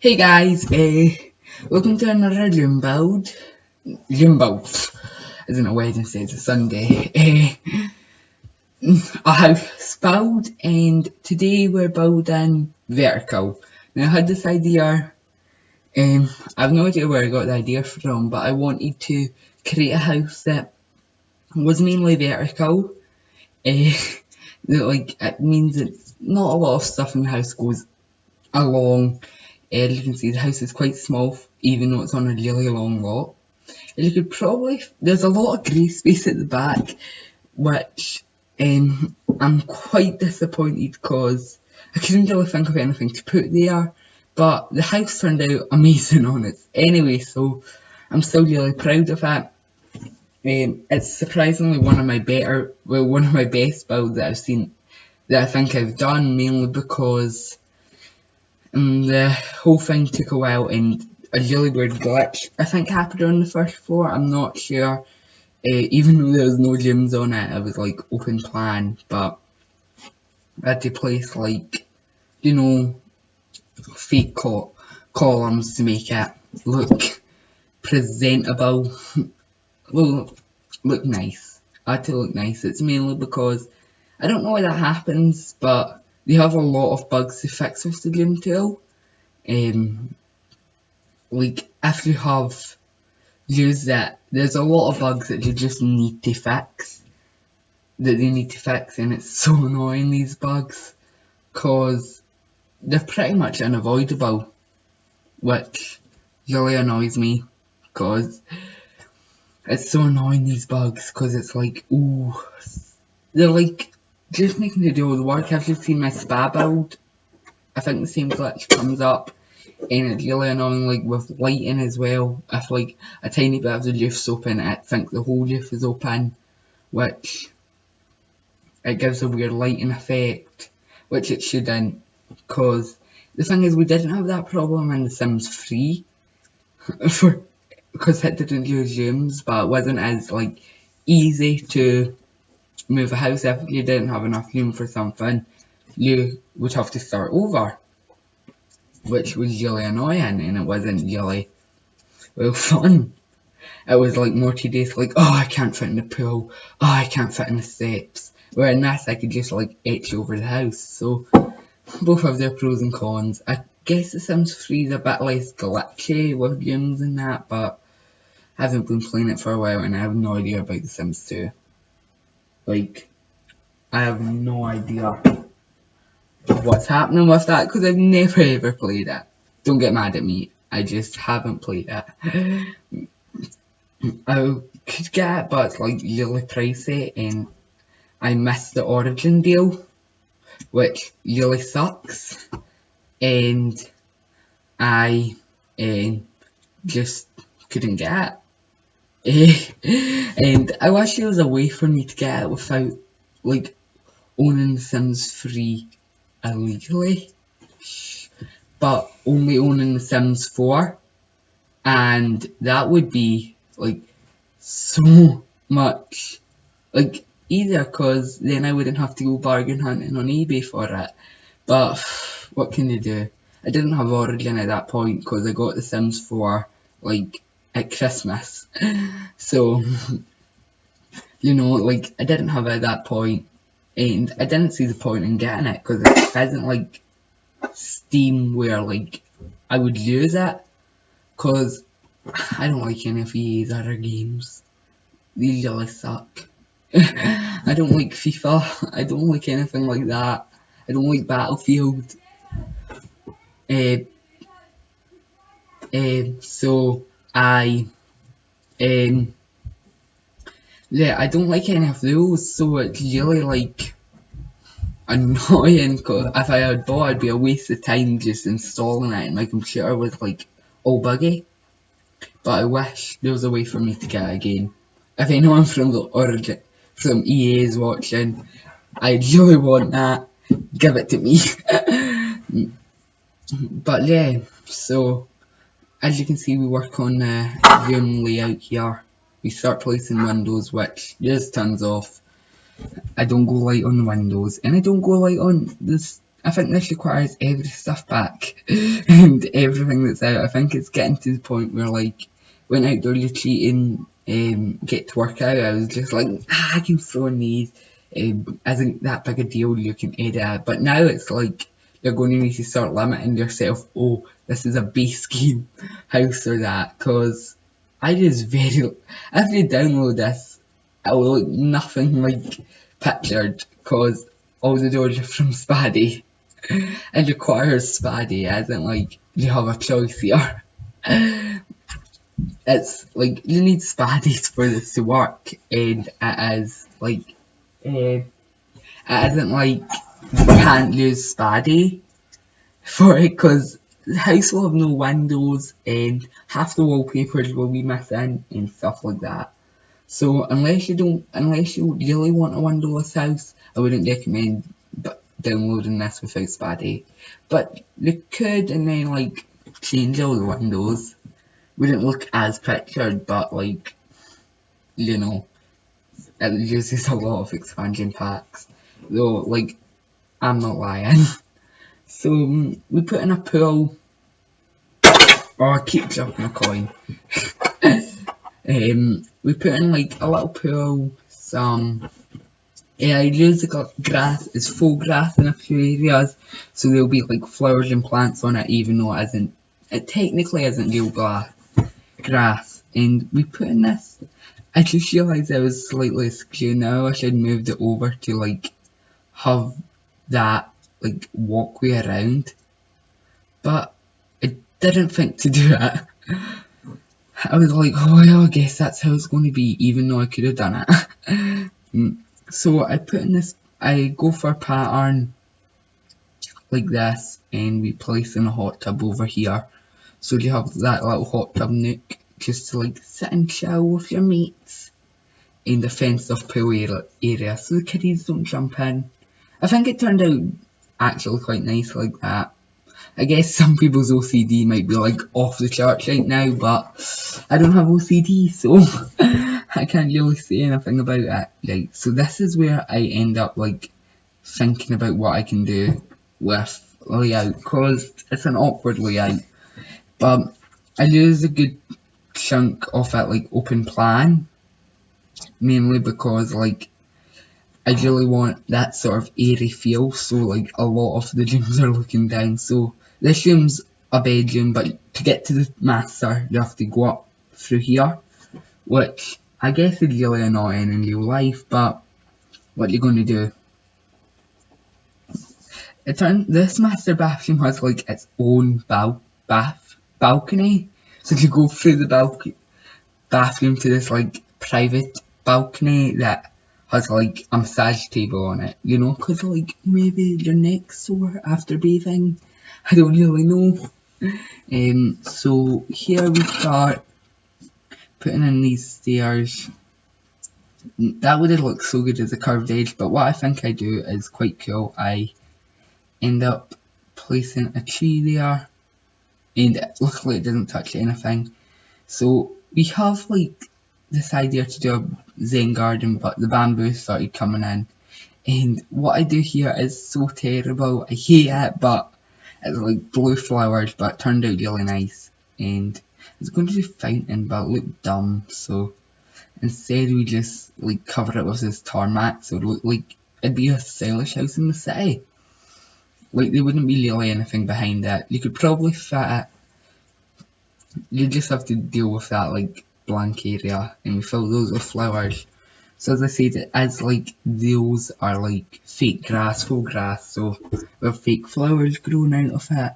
Hey guys, welcome to another gym build. As in a Wednesday, it's a Sunday. A house build, and today we're building vertical. Now I had this idea, I have no idea where I got the idea from, but I wanted to create a house that was mainly vertical. It means that not a lot of stuff in the house goes along. As you can see, the house is quite small, even though it's on a really long lot. There's a lot of grey space at the back, which I'm quite disappointed because I couldn't really think of anything to put there, but the house turned out amazing on it anyway, so I'm still really proud of it. It's surprisingly one of my best builds that I've seen, that I think I've done, mainly because the whole thing took a while and a really weird glitch I think happened on the first floor. I'm not sure. Even though there was no gyms on it, it was like open plan, but I had to place fake columns to make it look presentable, look nice. I had to look nice. It's mainly because I don't know why that happens, but they have a lot of bugs to fix with the gym tool. If you have used it, there's a lot of bugs that you just need to fix. And it's so annoying, these bugs, cause they're pretty much unavoidable, which really annoys me, cause it's so annoying, these bugs, cause it's like, ooh, they're like just making the do all the work. Have you seen my spa build? I think the same glitch comes up, and it's really annoying, with lighting as well. If a tiny bit of the roof's open, I think the whole roof is open, which it gives a weird lighting effect, which it shouldn't, because the thing is, we didn't have that problem in The Sims 3, because it didn't use gyms, but it wasn't as easy to move a house. If you didn't have enough room for something, you would have to start over, which was really annoying, and it wasn't really fun. It was more tedious, oh, I can't fit in the pool, oh, I can't fit in the steps, where in this I could just etch over the house. So both have their pros and cons. I guess The Sims 3 is a bit less glitchy with gyms and that, but I haven't been playing it for a while and I have no idea about The Sims 2. I have no idea what's happening with that, because I've never ever played it. Don't get mad at me, I just haven't played it. I could get it, but it's really pricey, and I missed the Origin deal, which really sucks, and I just couldn't get it. And I wish there was a way for me to get it without owning The Sims 3 illegally, but only owning The Sims 4, and that would be so much easier, because then I wouldn't have to go bargain hunting on eBay for it. But what can you do? I didn't have Origin at that point because I got The Sims 4 at Christmas, so I didn't have it at that point, and I didn't see the point in getting it because it isn't Steam where I would use it, because I don't like any of EA's other games. These really suck. I don't like FIFA, I don't like anything like that, I don't like Battlefield. So I don't like any of those, so it's really annoying, cause if I had bought, it'd be a waste of time just installing it, and my computer was all buggy. But I wish there was a way for me to get it again. If anyone from from EA is watching, I really want that. Give it to me. But yeah, so as you can see, we work on the room layout here. We start placing windows, which just turns off. I don't go light on the windows, and I don't go light on this I think this requires every stuff back and everything that's out. I think it's getting to the point where, like, when outdoor retreating, get to work out, I was just like, I can throw in these. Isn't that big a deal, you can edit it. But now it's like, you're going to need to start limiting yourself. Oh, this is a base game house or that, because I just if you download this, it will look nothing like pictured, because all the doors are from Spaddy. It requires Spaddy, as in, like, you have a choice here. It's like, you need Spaddies for this to work, and it is like, it isn't like you can't use Spaddy for it, because the house will have no windows and half the wallpapers will be missing and stuff like that. So unless you really want a windowless house, I wouldn't recommend downloading this without Spaddy. But you could, and then, like, change all the windows. Wouldn't look as pictured, but, like, you know, it uses a lot of expansion packs. Though, like, I'm not lying. So we put in a pool. Oh, I keep dropping a coin. We put in, like, a little pool, I use the grass as full grass in a few areas, so there'll be, like, flowers and plants on it, even though it technically isn't real grass. And we put in this, I just realised I was slightly askew now. I should have moved it over to, like, have that, like, walkway around, but I didn't think to do it. I was like, oh yeah, I guess that's how it's going to be, even though I could have done it. So I put in this, I go for a pattern like this, and we place in a hot tub over here. So you have that little hot tub nook just to, like, sit and chill with your mates in the fenced off pool area, so the kiddies don't jump in. I think it turned out actually quite nice like that. I guess some people's OCD might be, like, off the charts right now, but I don't have OCD, so I can't really say anything about it. Like, so this is where I end up, like, thinking about what I can do with layout, because it's an awkward layout. But I use a good chunk of it, like, open plan, mainly because, like, I really want that sort of airy feel, so, like, a lot of the rooms are looking down. So this room's a bedroom, but to get to the master you have to go up through here, which I guess is really annoying in real life, but what you're going to do. This master bathroom has, like, its own balcony, so if you go through the bathroom to this, like, private balcony that has, like, a massage table on it, you know, because, like, maybe your neck's sore after bathing. I don't really know. So here we start putting in these stairs. That would have looked so good as a curved edge, but what I think I do is quite cool. I end up placing a tree there, and luckily it doesn't touch anything. So we have, like, this idea to do a Zen garden, but the bamboo started coming in, and what I do here is so terrible. I hate it, but it's like blue flowers, but it turned out really nice, and it's going to be fountain, but it looked dumb, so instead we just, like, cover it with this tarmac, so it looked like it'd be a stylish house in the city. Like, there wouldn't be really anything behind it. You could probably fit it. You just have to deal with that, like, blank area, and we fill those with flowers. So as I said, it is like those are like fake grass, full grass, so with fake flowers growing out of it.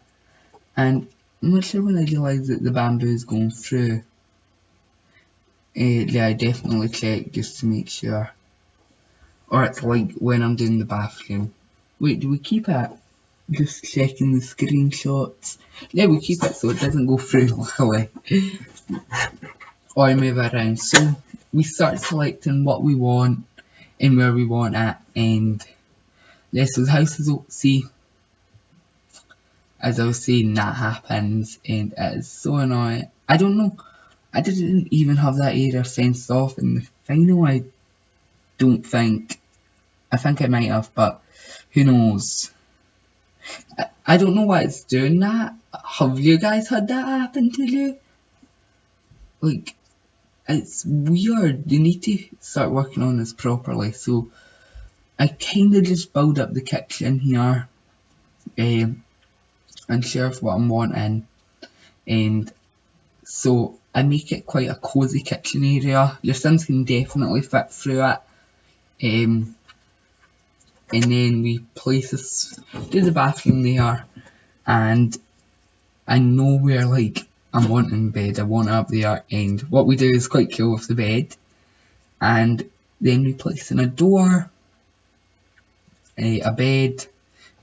And I'm not sure when I realised that the bamboo is going through. Yeah, I definitely check just to make sure. Or it's like when I'm doing the bathroom. Wait, do we keep it? Just checking the screenshots. Yeah, we keep it so it doesn't go through, luckily. Or I move it around. So we start selecting what we want and where we want it, and yeah, so the house is, see, as I was saying, that happens, and it is so annoying. I don't know, I didn't even have that area fenced off in the final. I think I might have, but who knows. I don't know why it's doing that. Have you guys had that happen to you? Like, it's weird. You need to start working on this properly. So I kind of just build up the kitchen here, and share what I'm wanting, and so I make it quite a cosy kitchen area. Your sons can definitely fit through it. And then we place this, do the bathroom there, and I know where like I'm wanting bed. I want it up there, and what we do is quite cool with the bed, and then we place in a door, a bed,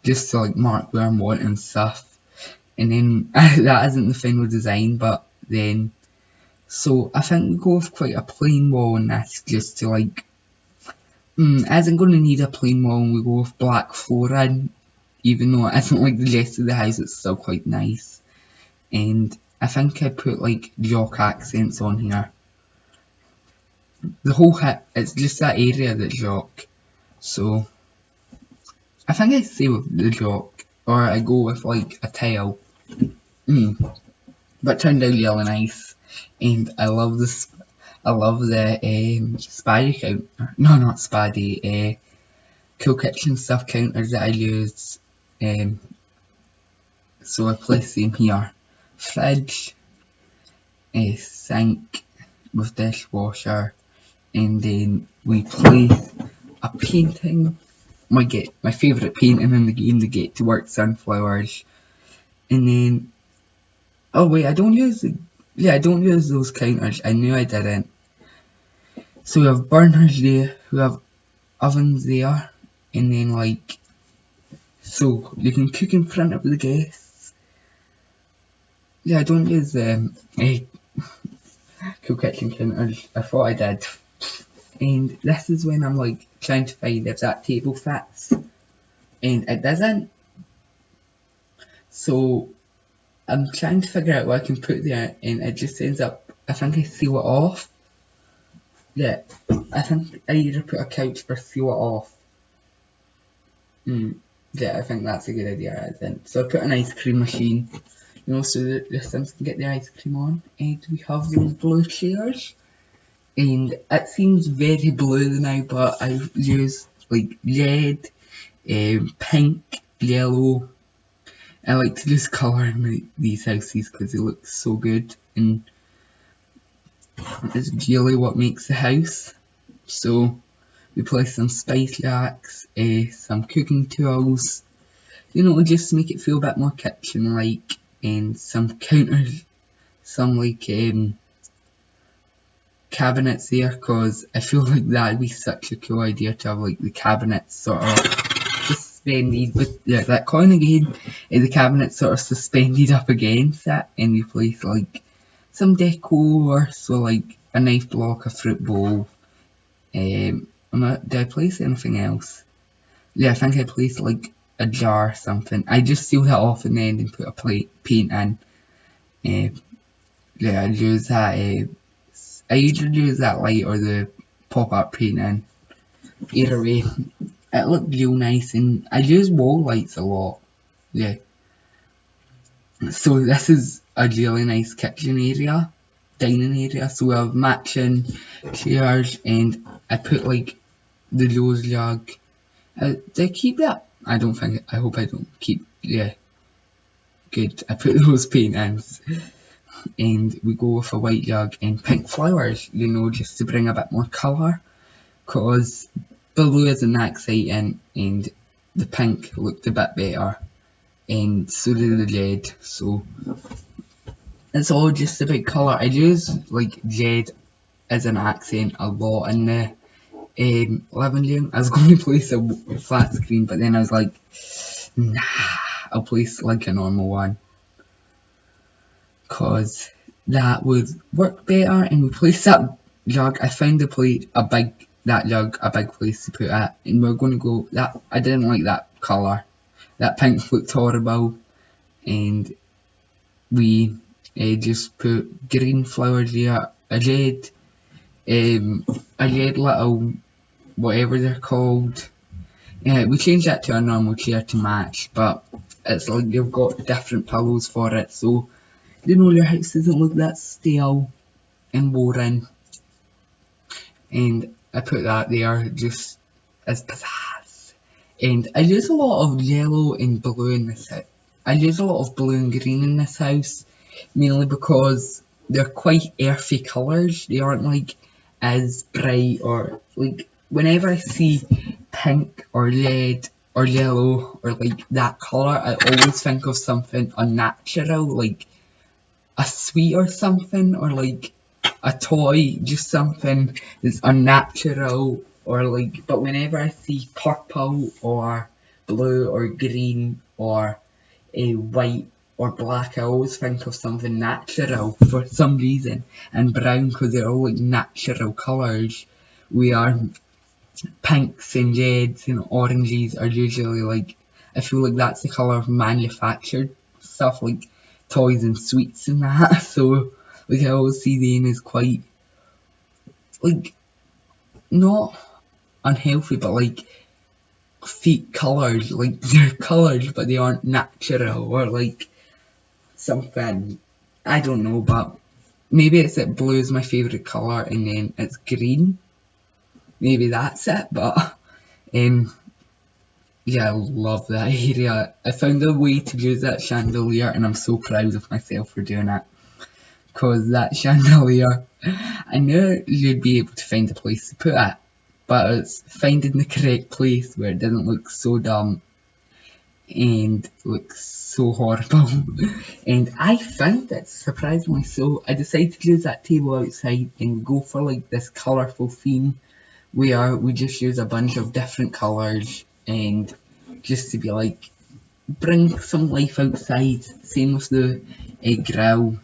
just to like mark where I'm wanting stuff. And then that isn't the final design, but then, so I think we go with quite a plain wall in this, just to like, isn't going to need a plain wall, and we go with black flooring, even though it isn't like the rest of the house, it's still quite nice. And I think I put like jock accents on here. The whole hit, it's just that area that's jock. So I think I stay with the jock, or I go with like a tile. But it turned out really nice, and I love this. I love the Spady counter. No, not Spady. Cool Kitchen stuff counters that I use. So I place them here. Fridge, sink with dishwasher, and then we place a painting. My favourite painting in the game, the Get to Work Sunflowers. And then, oh wait, I don't use those counters. I knew I didn't. So we have burners there, we have ovens there, and then like, so you can cook in front of the guests. Yeah, I don't use Cool Kitchen counters. I thought I did. And this is when I'm like trying to find if that table fits, and it doesn't. So I'm trying to figure out what I can put there, and it just ends up, I think I seal it off. Yeah, I think I either put a couch or seal it off. Yeah, I think that's a good idea, I think. So I put an ice cream machine, you know, so that the Sims can get their ice cream on. And we have those blue chairs. And it seems very blue now, but I use like red, pink, yellow. I like to just colour in these houses because they look so good, and it's really what makes the house. So we place some spice racks, some cooking tools, you know, just to make it feel a bit more kitchen-like, and some counters, some like cabinets there, because I feel like that'd be such a cool idea to have like the cabinets sort of suspended with that coin again, the cabinet sort of suspended up against it, and you place like some decor, so like a knife block, a fruit bowl. Did I place anything else? Yeah, I think I placed like a jar or something. I just sealed that off in the end and put a paint in. Yeah, I use that. I usually use that light or the pop-up paint in. Either way, it looked real nice, and I use wall lights a lot. Yeah. So this is a really nice kitchen area, dining area. So we have matching chairs, and I put like the rose jug. Did I keep that? I don't think. I hope I don't keep. Yeah. Good. I put those paintings. And we go with a white jug and pink flowers, you know, just to bring a bit more colour, because the blue isn't that exciting, and the pink looked a bit better, and so did the red. So it's all just about colour. I use like red as an accent a lot in the living room. I was going to place a flat screen, but then I was like, nah, I'll place like a normal one, because that would work better. And we placed that jug. I found a big place to put it, and we're going to go that. I didn't like that colour. That pink looked horrible, and we just put green flowers there, a red little whatever they're called. We changed that to a normal chair to match, but it's like you've got different pillows for it, so you know your house doesn't look that stale and boring. And I put that there just as pizzazz. And I use a lot of yellow and blue in this house. I use a lot of blue and green in this house, mainly because they're quite earthy colours. They aren't like as bright, or like whenever I see pink or red or yellow or like that colour, I always think of something unnatural, like a sweet or something, or like a toy, just something that's unnatural, or like, but whenever I see purple or blue or green or white or black, I always think of something natural for some reason, and brown because they're all like natural colours. We are pinks and reds and oranges are usually like, I feel like that's the colour of manufactured stuff, like toys and sweets and that. So like I always see them as quite like not unhealthy, but like fake colours, like they're colours but they aren't natural, or like something, I don't know, but maybe it's that blue is my favourite colour and then it's green, maybe that's it, but yeah, I love that area. I found a way to use that chandelier and I'm so proud of myself for doing it, because that chandelier, I knew you'd be able to find a place to put it, but it's finding the correct place where it doesn't look so dumb and looks so horrible. And I found it, surprisingly so. I decided to use that table outside and go for like this colourful theme where we just use a bunch of different colours and just to be like, bring some life outside. Same with the grill.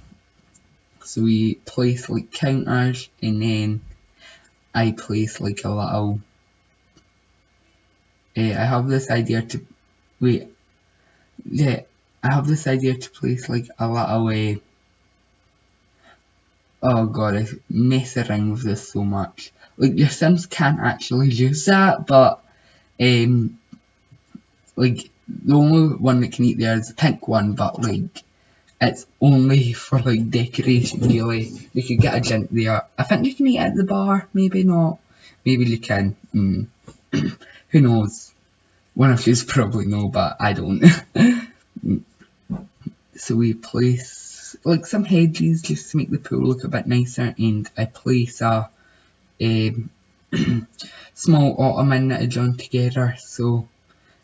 So we place like counters, and then I place like a little, I have this idea to, I have this idea to place like a little, oh god, I mess around with this so much. Like your Sims can't actually use that, but like the only one that can eat there is the pink one, but like it's only for like decoration really. You could get a drink there. I think you can eat at the bar, maybe not. Maybe you can. Who knows? One of you's probably know, but I don't. So we place like some hedges just to make the pool look a bit nicer, and I place a small ottoman that I joined together, so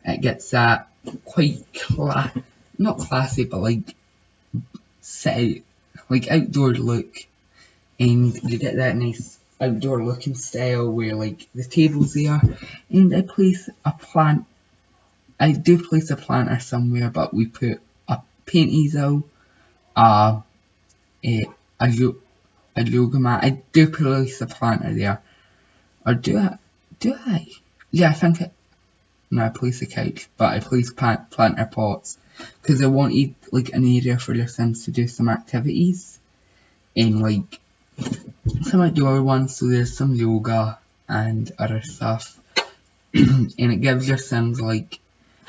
it gets that quite not classy, but like city, like outdoor look, and you get that nice outdoor looking style where like the table's there, and I place a plant. I do place a planter somewhere, but we put a paint easel, a yoga mat. I do place a planter there, or do I? Yeah, I think it. No, I place a couch, but I place planter pots because I wanted like an area for your Sims to do some activities and like some outdoor ones. So there's some yoga and other stuff, and it gives your Sims like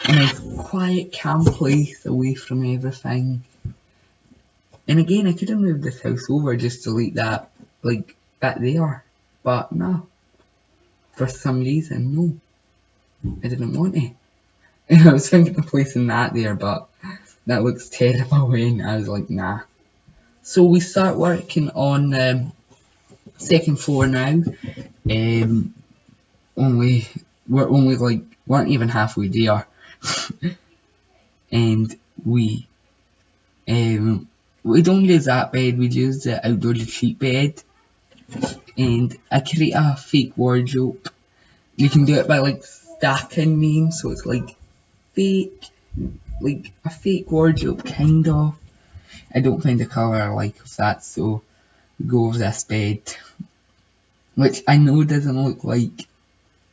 a nice quiet, calm place away from everything. And again, I could have moved this house over just to leave that like back there, but no, for some reason, no. I didn't want it. And I was thinking of placing that there, but that looks terrible, and I was like, nah. So we start working on the second floor now. Weren't even halfway there. And we don't use that bed, we use the outdoor retreat bed. And I create a fake wardrobe. You can do it by like stacking names, so it's like fake, like a fake wardrobe kind of. I don't find the colour I like of that, so we go with this bed, which I know doesn't look like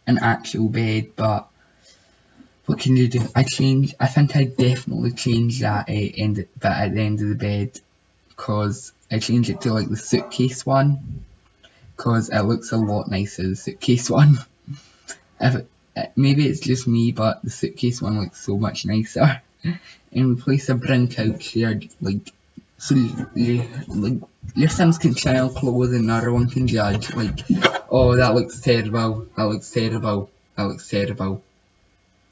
an actual bed, but what can you do? I think I definitely changed that bit at the end of the bed, because I changed it to like the suitcase one, because it looks a lot nicer, the suitcase one. Maybe it's just me, but the suitcase one looks so much nicer. and we place a brink out here, like, so your Sims can try on clothes and everyone can judge, like, oh, that looks terrible, that looks terrible, that looks terrible,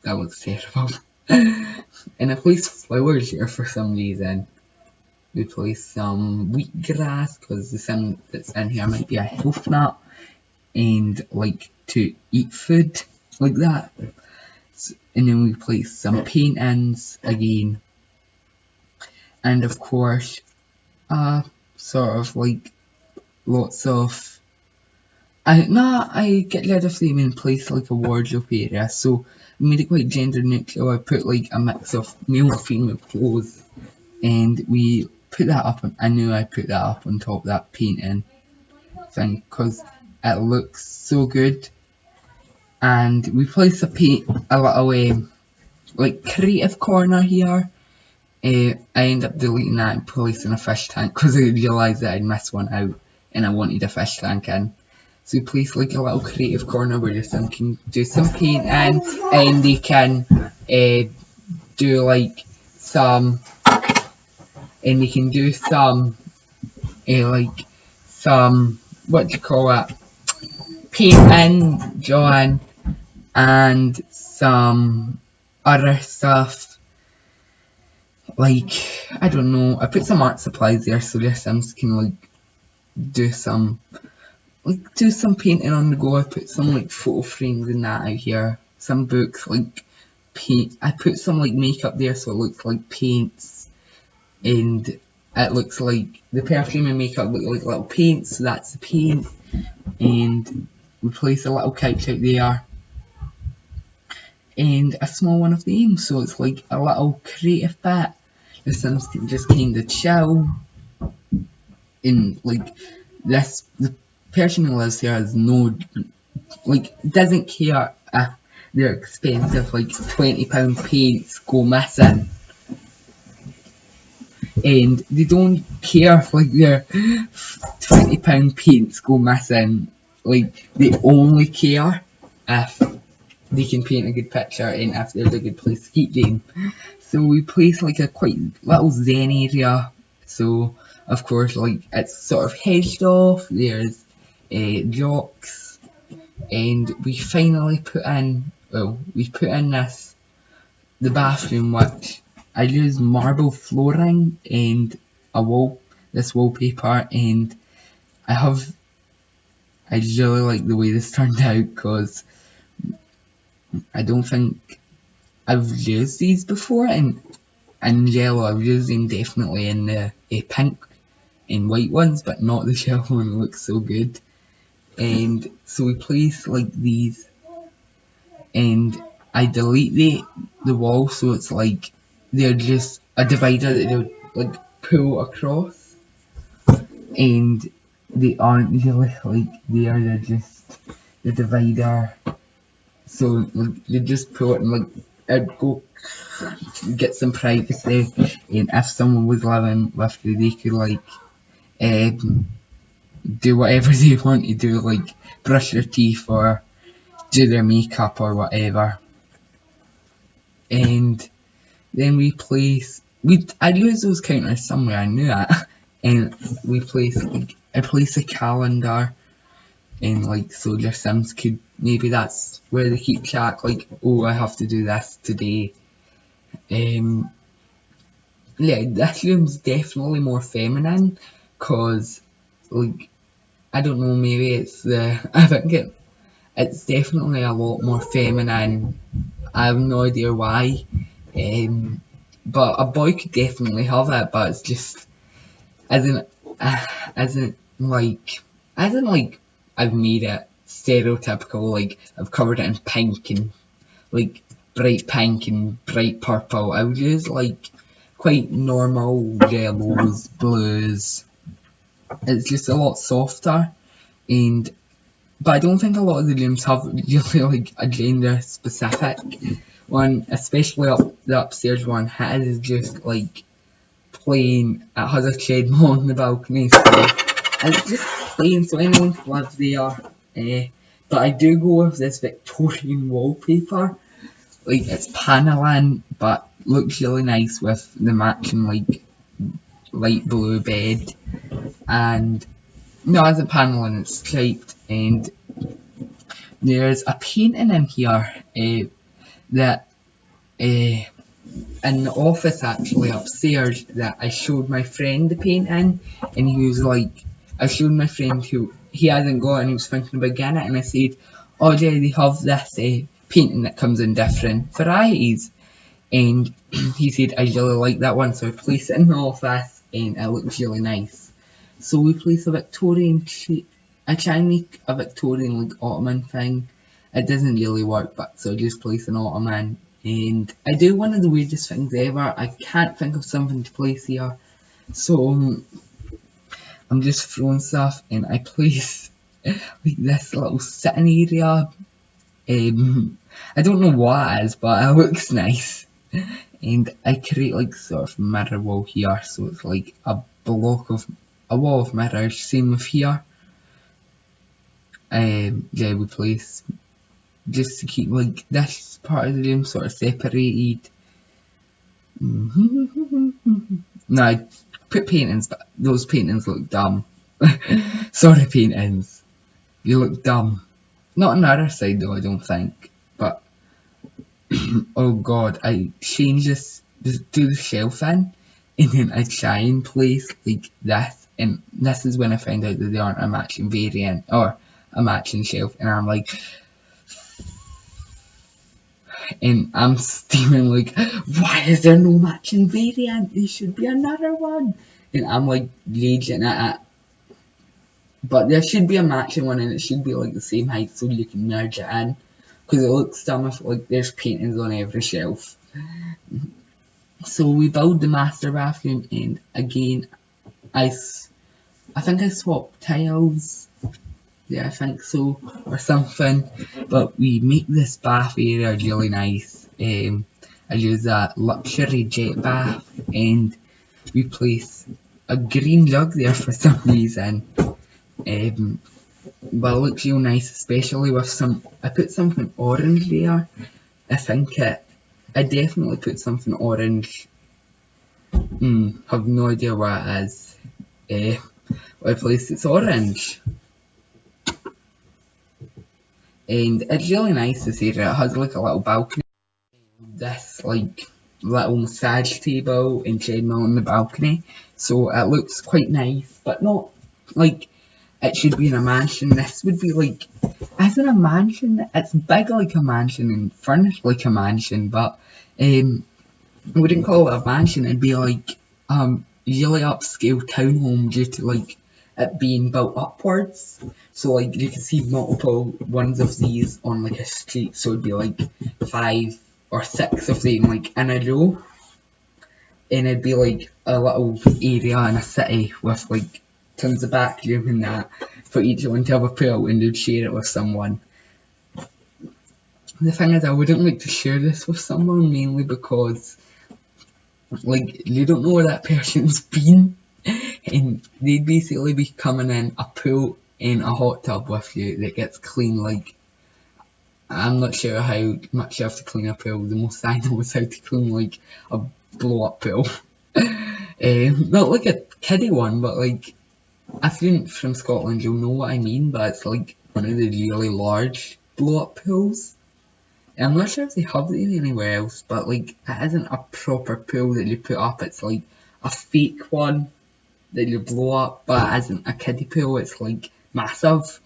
that looks terrible. And I place flowers here for some reason. We place some wheatgrass because the sim that's in here might be a health nut and like to eat food like that. And then we place some paintings again, and of course sort of like lots of I get rid of them and place like a wardrobe area, so I made it quite gender neutral. I put like a mix of male and female clothes, and we put that up on, I knew I put that up on top of that painting thing because it looks so good. And we place a little like creative corner here. I end up deleting that and placing a fish tank because I realised that I'd missed one out and I wanted a fish tank in. So we place like a little creative corner where your sim can do some painting and they can do like some, and they can do some like some, what do you call it, painting, drawing, and some other stuff. Like, I don't know, I put some art supplies there so your Sims can like do some painting on the go. I put some like photo frames and that out here, some books, like paint. I put some like makeup there so it looks like paints, and it looks like the perfume and makeup look like little paints, so that's the paint. And we place a little couch out there and a small one of them, so it's like a little creative bit. The Sims can just kind of chill, and like this, the person who lives here has no, like, doesn't care if they're expensive, like £20 paints go missing, and they don't care if like their £20 paints go missing. Like, they only care if they can paint a good picture and if there's a good place to keep them. So we place like a quite little zen area. So of course, like, it's sort of hedged off. There's jocks, and we finally put in, well, we put in the bathroom, which I use marble flooring and this wallpaper, and I really like the way this turned out because I don't think I've used these before in yellow. I've used them definitely in the pink and white ones, but not the yellow one. It looks so good. And so we place like these, and I delete the wall so it's like they're just a divider that they'll like pull across, and they aren't really like there, they're just the divider. So you just pull it and like it'd go get some privacy, and if someone was living with you, they could like do whatever they want to do, like brush their teeth or do their makeup or whatever. And then we place, I'd use those counters somewhere, I knew that. And we place like, I place a calendar, and like so your Sims could, maybe that's where they keep track, like, oh, I have to do this today. Yeah, this room's definitely more feminine, cause like, I don't know, maybe it's I think it's definitely a lot more feminine. I have no idea why. But a boy could definitely have it, but it's just isn't like I've made it stereotypical, like I've covered it in pink and like bright pink and bright purple. I would use like quite normal yellows, blues. It's just a lot softer, but I don't think a lot of the rooms have really like a gender specific one, especially the upstairs one. His is just like plain. It has a treadmill on the balcony, so it's just plain, so anyone can live there. But I do go with this Victorian wallpaper. like it's paneling, but looks really nice with the matching like light blue bed. And no, it's a paneling, it's striped, and there's a painting in here that in the office actually upstairs that I showed my friend the painting, and he was like, I showed my friend who he hasn't got and he was thinking about getting it, and I said, oh Jay, they have this painting that comes in different varieties, and he said I really like that one, so I placed it in the office and it looks really nice. So we place a Victorian shape. I try and make a Victorian like ottoman thing. It doesn't really work, but so I just place an ottoman. And I do one of the weirdest things ever. I can't think of something to place here, so I'm just throwing stuff, and I place like this little sitting area. I don't know what it is, but it looks nice. And I create like sort of mirror wall here, so it's like a wall of mirrors. Same with here. Yeah, we place just to keep like this part of the room sort of separated. No, I put paintings, but those paintings look dumb. Sorry, paintings. You look dumb. Not on the other side though, I don't think. But oh god, I changed this, just do the shelf in, and then I try and place like this, and this is when I find out that they aren't a matching variant or a matching shelf, and I'm like, and I'm steaming like, why is there no matching variant? There should be another one. And I'm like raging at it. But there should be a matching one, and it should be like the same height so you can merge it in. Because it looks dumb if like there's paintings on every shelf. So we build the master bathroom, and again, I think I swapped tiles. Yeah, I think so, or something. But we make this bath area really nice. I use a luxury jet bath, and we place a green jug there for some reason. But it looks real nice, especially with I put something orange there. I definitely put something orange. Have no idea what it is. I placed it's orange. And it's really nice this area. It has like a little balcony. This like little massage table and treadmill on the balcony. So it looks quite nice, but not like it should be in a mansion. This would be like, as in a mansion, it's big like a mansion and furnished like a mansion, but I wouldn't call it a mansion. It'd be like really upscale townhome due to like it being built upwards. So like you can see multiple ones of these on like a street, so it'd be like 5 or 6 of them like in a row, and it'd be like a little area in a city with like tons of back room and that for each one to have a pool, and they'd share it with someone. The thing is, I wouldn't like to share this with someone, mainly because like you don't know where that person's been, and they'd basically be coming in a pool and a hot tub with you that gets clean. Like, I'm not sure how much you have to clean a pool. The most I know is how to clean like a blow up pool. Not like a kiddie one, but like, if you're from Scotland you'll know what I mean, but it's like one of the really large blow up pools. And I'm not sure if they have it anywhere else, but like it isn't a proper pool that you put up, it's like a fake one that you blow up, but it isn't a kiddie pool, it's like massive.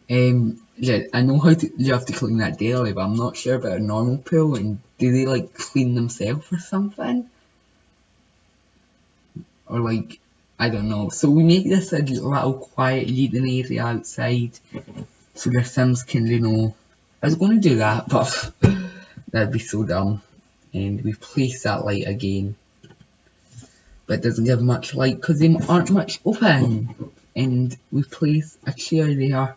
Yeah, I know you have to clean that daily, but I'm not sure about a normal pool, and do they like clean themselves or something? Or like, I don't know. So we make this a little quiet reading area outside, so their Sims can, you know, I was going to do that, but that'd be so dumb. And we place that light again, but it doesn't give much light because they aren't much open. And we place a chair there.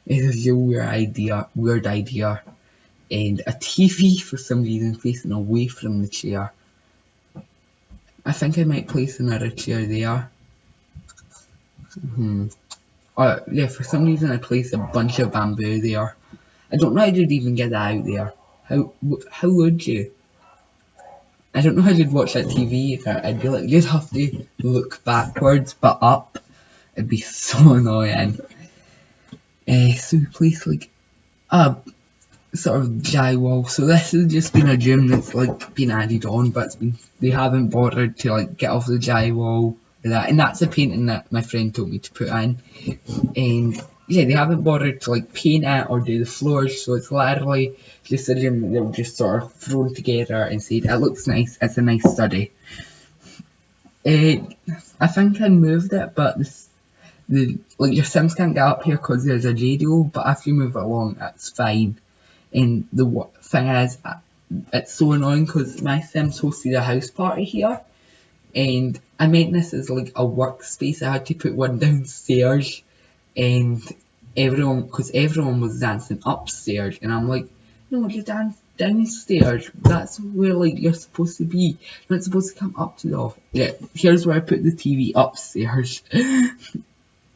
It is a weird idea. And a TV for some reason facing away from the chair. I think I might place another chair there. Yeah, for some reason I placed a bunch of bamboo there. I don't know how you'd even get that out there. How would you? I don't know how you'd watch that TV. I'd be like, you'd have to look backwards but up. It'd be so annoying. So we place like a sort of drywall. So this has just been a gym that's like been added on, but they haven't bothered to like get off the drywall with that. And that's a painting that my friend told me to put in. And yeah, they haven't bothered to like paint it or do the floors, so it's literally just a gym that they've just sort of thrown together and said it looks nice, it's a nice study. I think I moved it, but like your Sims can't get up here because there's a radio, but if you move it along, it's fine. And the thing is, it's so annoying because my Sims hosted a house party here, and I meant this as like a workspace. I had to put one downstairs, and because everyone was dancing upstairs, and I'm like, no, you dance downstairs. That's where like you're supposed to be. You're not supposed to come up to the office. Yeah, here's where I put the TV upstairs.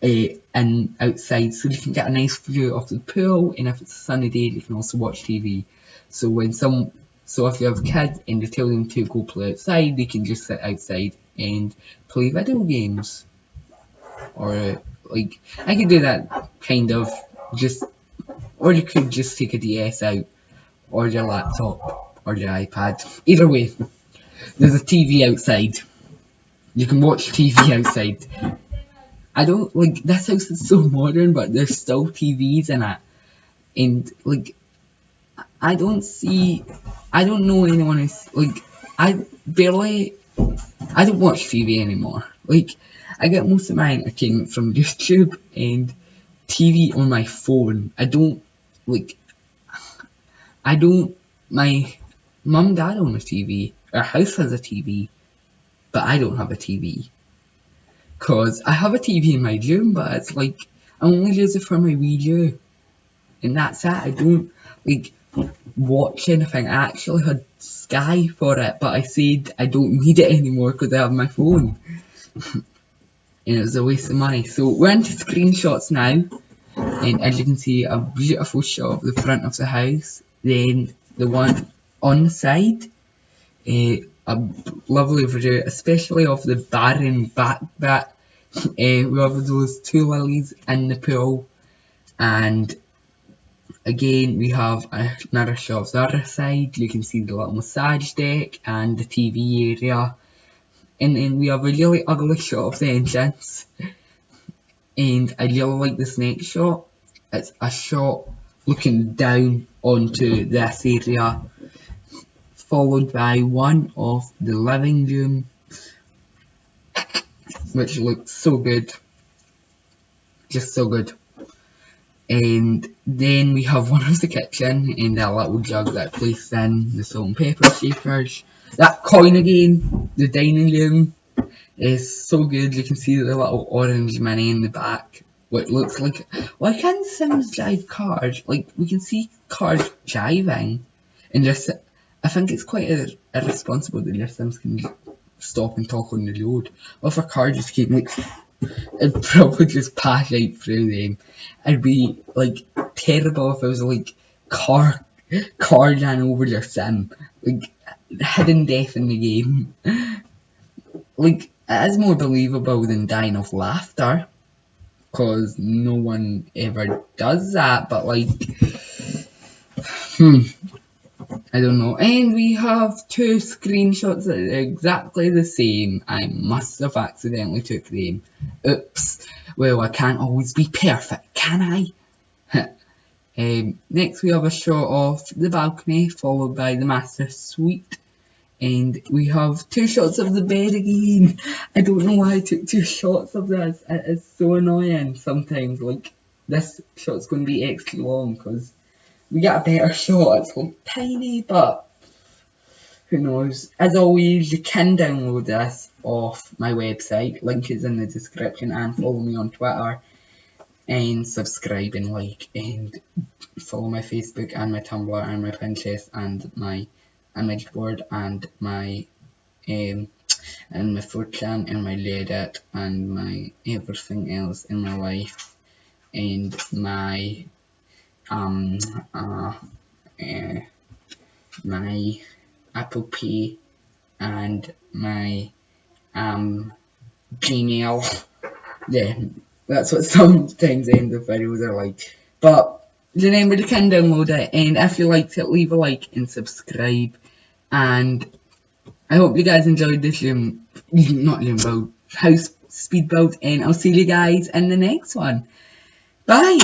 And outside, so you can get a nice view of the pool, and if it's a sunny day you can also watch TV. So if you have kids and you tell them to go play outside, they can just sit outside and play video games. Or like I could do that kind of or you could just take a DS out, or your laptop, or your iPad. Either way, there's a TV outside. You can watch TV outside. I don't like this house is so modern, but there's still TVs in it, and like I don't know anyone who's like I don't watch TV anymore. Like I get most of my entertainment from YouTube and TV on my phone. My mum and dad own a TV. Our house has a TV, but I don't have a TV. Cause I have a TV in my room, but it's like I only use it for my Wii U, and that's it. I don't like watch anything. I actually had Sky for it, but I said I don't need it anymore because I have my phone, and it was a waste of money. So we're into screenshots now, and as you can see, a beautiful shot of the front of the house. Then the one on the side, a lovely view, especially of the barren back bit. We have those two lilies in the pool, and again we have another shot of the other side. You can see the little massage deck and the TV area, and then we have a really ugly shot of the entrance, and I really like this next shot. It's a shot looking down onto this area, followed by one of the living room, which looks so good, just so good. And then we have one of the kitchen and a little jug that I placed in the salt and pepper shakers. That coin again, the dining room is so good. You can see the little orange mini in the back. What looks like, why can't Sims drive cars? Like we can see cars driving, and I think it's quite irresponsible that your Sims can stop and talk on the road. Well, if a car just came, like, it'd probably just pass right through them. It'd be like terrible if it was like car ran over your Sim, like hidden death in the game. Like it is more believable than dying of laughter, cause no one ever does that. But like, I don't know. And we have two screenshots that are exactly the same. I must have accidentally took them. Oops. Well, I can't always be perfect, can I? Next we have a shot of the balcony, followed by the master suite. And we have two shots of the bed again. I don't know why I took two shots of this. It is so annoying sometimes. Like, this shot's going to be extra long because we get a better shot. It's like tiny, but who knows. As always, you can download this off my website. Link is in the description, and follow me on Twitter, and subscribe and like, and follow my Facebook and my Tumblr and my Pinterest and my image board and my and my 4chan and my Reddit and my everything else in my life, and my my Apple Pay and my Gmail. Yeah, that's what sometimes the end of videos are like. But remember to download it, and if you liked it, leave a like and subscribe. And I hope you guys enjoyed this house speed build, and I'll see you guys in the next one. Bye!